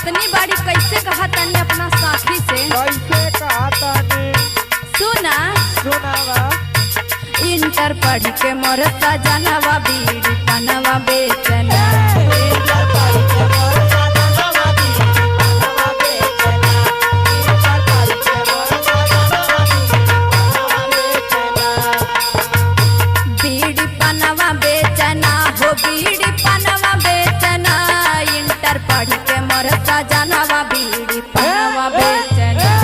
पत्नी बाड़ी कैसे कहा तानी अपना साथी से? कैसे कहा तानी? सुना सुनावा। इंटर पढ़ के मोर सजनवा बीड़ी पनवा बेचना। बीड़ी पनवा बेचना हो बीड़ी पनवा बेचना। इंटर पढ़ के मोर सजनवा बीड़ी पनवा बेचना।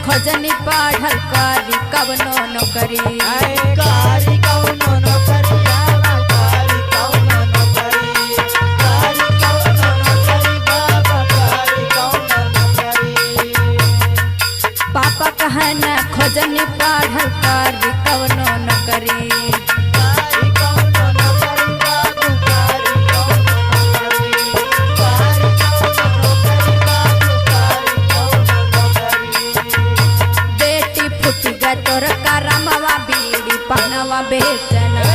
खोजनी पढ़ल करी कवनो नौकरी। कारी कौनो नौकरी आवा कारी कौनो नौकरी। कारी कौनो नौकरी बाबा कारी कौनो नौकरी। पापा कहन खोजनी पढ़ल करी कवनो नौकरी। कारी कौनो नौकरी बाबू कारी कौनो नौकरी। कारी कौनो नौकरी बाबू कारी कौनो नौकरी। बेटी फुट गए तोर करमवा बीड़ी पनवा बेचना।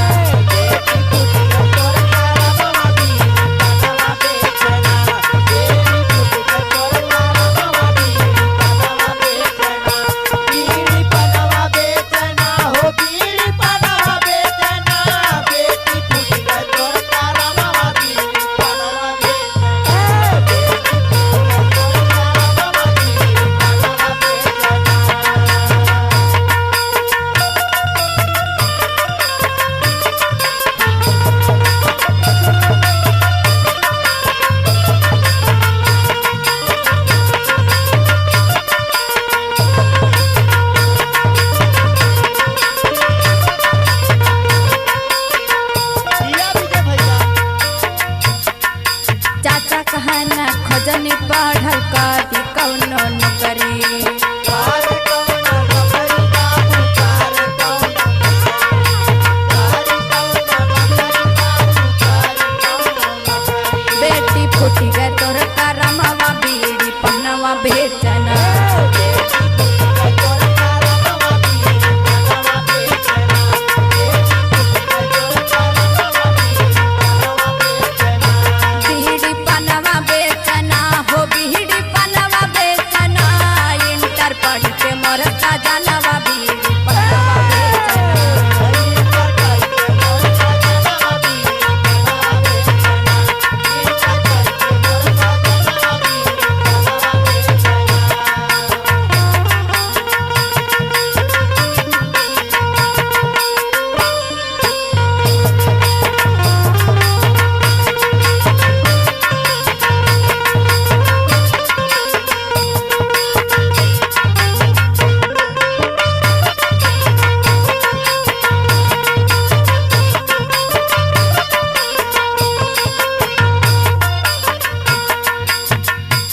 कहना खोजनी पढ़ल करी कौनो नौकरी। बेटी फूट गए तोर करमवा बीड़ी पनवा बेचना। बीड़ी पनवा बेचना हो बीड़ी पनवा बेचना। इंटर पढ़ के मोर सजनवा बीड़ी पनवा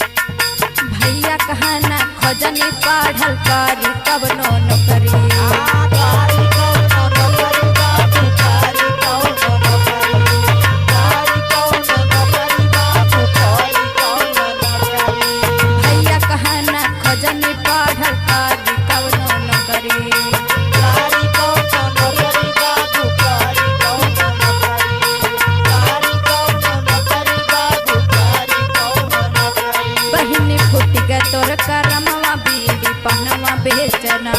भैया कहना खोजनी पढ़ल करी कवनो नौकरी। भैया कहना खोजनी पढ़ल करी कवनो नौकरी। बहिनी फूट गए तोर करमवा बीड़ी पनवा बेचना।